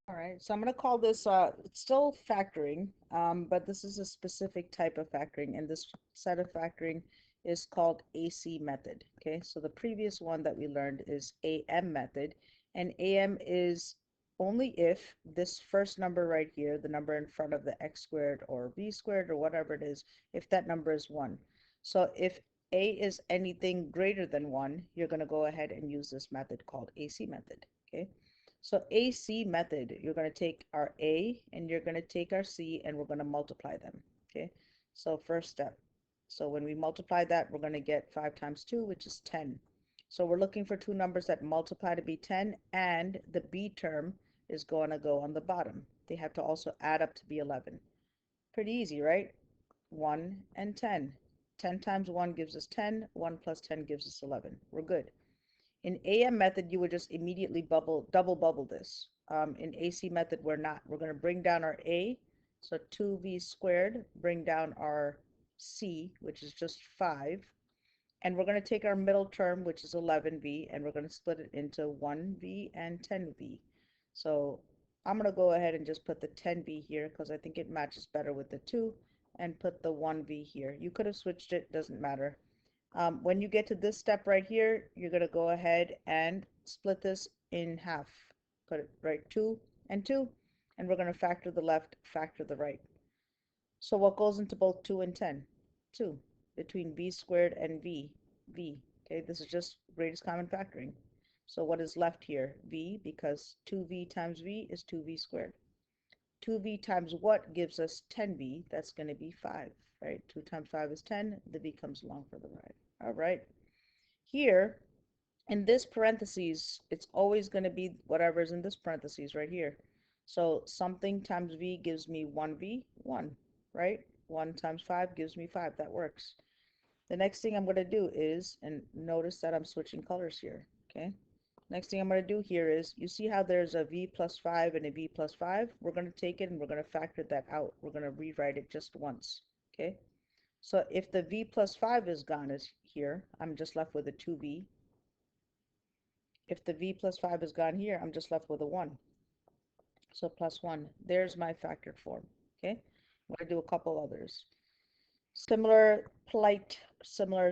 All right, so I'm going to call this, it's still factoring, but this is a specific type of factoring, and this set of factoring is called AC method. Okay, so the previous one that we learned is AM method, and AM is only if this first number right here, the number in front of the x squared or b squared or whatever it is, if that number is 1. So if A is anything greater than 1, you're going to go ahead and use this method called AC method. Okay. So AC method, you're going to take our A and you're going to take our C and we're going to multiply them. Okay, so first step. So when we multiply that, we're going to get 5 times 2, which is 10. So we're looking for two numbers that multiply to be 10, and the B term is going to go on the bottom. They have to also add up to be 11. Pretty easy, right? 1 and 10. 10 times 1 gives us 10. 1 plus 10 gives us 11. We're good. In AM method, you would just immediately double bubble this. In AC method, we're not. We're going to bring down our A, so 2v squared, bring down our C, which is just 5, and we're going to take our middle term, which is 11v, and we're going to split it into 1v and 10v. So I'm going to go ahead and just put the 10v here because I think it matches better with the 2, and put the 1v here. You could have switched it, doesn't matter. When you get to this step right here, you're going to go ahead and split this in half. Put it right 2 and 2, and we're going to factor the left, factor the right. So what goes into both 2 and 10? 2. Between b squared and v. Okay, this is just greatest common factoring. So what is left here? V, because 2v times v is 2v squared. 2v times what gives us 10v? That's going to be 5, right? 2 times 5 is 10. The v comes along for the ride. All right. Here, in this parentheses, it's always going to be whatever's in this parentheses right here. So something times v gives me 1v, 1, right? 1 times 5 gives me 5. That works. The next thing I'm going to do is, and notice that I'm switching colors here, okay? Next thing I'm going to do here is, you see how there's a v plus 5 and a v plus 5? We're going to take it and we're going to factor that out. We're going to rewrite it just once, okay? So if the v plus 5 is gone is here, I'm just left with a 2v. If the v plus 5 is gone here, I'm just left with a 1. So plus 1. There's my factored form, okay? I'm going to do a couple others. Similar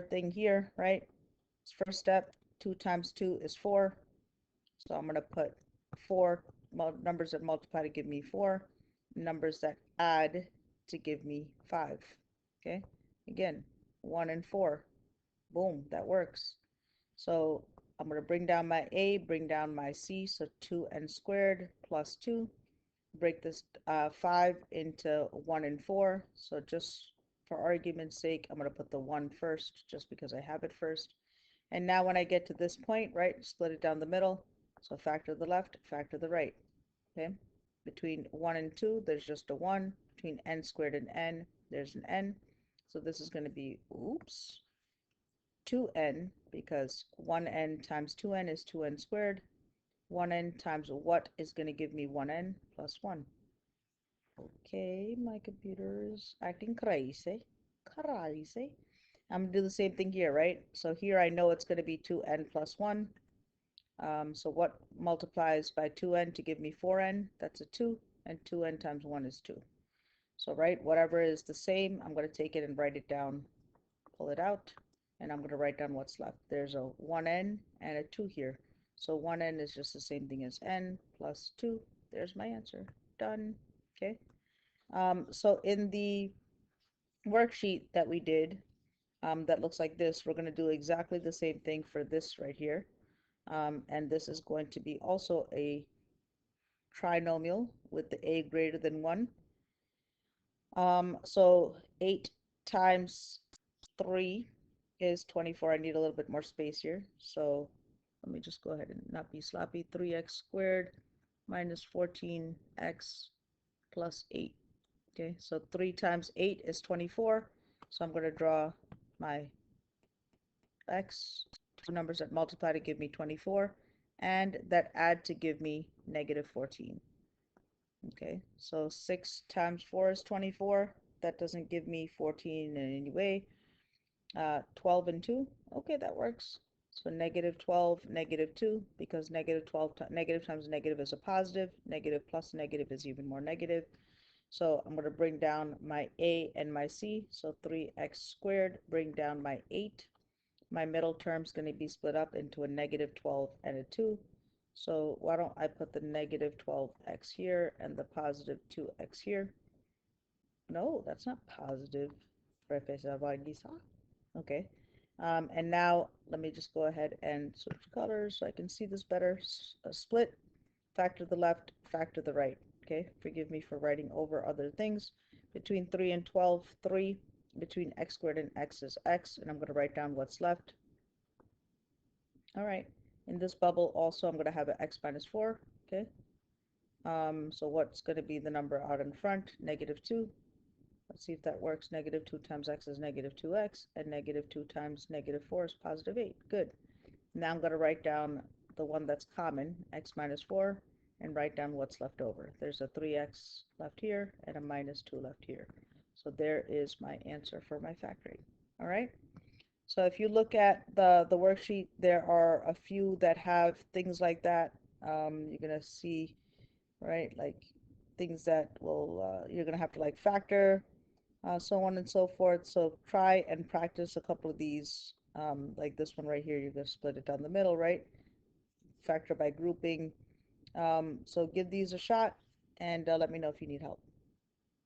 thing here, right? First step, 2 times 2 is 4. So I'm going to put 4 numbers that multiply to give me 4, numbers that add to give me 5. Okay, again, 1 and 4. Boom, that works. So I'm going to bring down my A, bring down my C, so 2n squared plus 2. Break this 5 into 1 and 4. So just for argument's sake, I'm going to put the 1 first, just because I have it first. And now when I get to this point, right, split it down the middle. So factor the left, factor the right. Okay, between 1 and 2, there's just a 1. Between n squared and n, there's an n. So this is going to be, oops, 2n, because 1n times 2n is 2n squared. 1n times what is going to give me 1n plus 1. Okay, my computer is acting crazy. Crazy. I'm going to do the same thing here, right? So here I know it's going to be 2n plus 1. So what multiplies by 2n to give me 4n? That's a 2, and 2n times 1 is 2. So, right, whatever is the same, I'm going to take it and write it down, pull it out, and I'm going to write down what's left. There's a 1n and a 2 here. So 1n is just the same thing as n plus 2. There's my answer. Done. Okay. So in the worksheet that we did, that looks like this, we're going to do exactly the same thing for this right here. And this is going to be also a trinomial with the a greater than 1. So 8 times 3 is 24. I need a little bit more space here. So let me just go ahead and not be sloppy. 3x squared minus 14x plus 8. Okay, so 3 times 8 is 24. So I'm going to draw my x, two numbers that multiply to give me 24, and that add to give me negative 14. Okay, so 6 times 4 is 24. That doesn't give me 14 in any way. 12 and 2. Okay, that works. So negative 12, negative 2, because negative 12, negative times negative is a positive. Negative plus negative is even more negative. So I'm going to bring down my a and my c. So 3x squared, bring down my 8. My middle term is going to be split up into a negative 12 and a 2. So why don't I put the negative 12x here and the positive 2x here? No, that's not positive. Okay. And now let me just go ahead and switch colors so I can see this better. Split, factor the left, factor the right. Okay, forgive me for writing over other things. Between 3 and 12, 3. Between x squared and x is x, and I'm going to write down what's left. All right, in this bubble also I'm going to have an x minus 4. Okay, so what's going to be the number out in front? Negative 2. Let's see if that works. Negative 2 times x is negative 2x, and negative 2 times negative 4 is positive 8. Good. Now I'm going to write down the one that's common, x minus 4, and write down what's left over. There's a 3x left here and a minus 2 left here. So there is my answer for my factoring. All right. So if you look at the worksheet, there are a few that have things like that. You're going to see, right, like things that will, you're going to have to like factor, so on and so forth. So try and practice a couple of these. Like this one right here, you're going to split it down the middle, right? Factor by grouping. So give these a shot and let me know if you need help.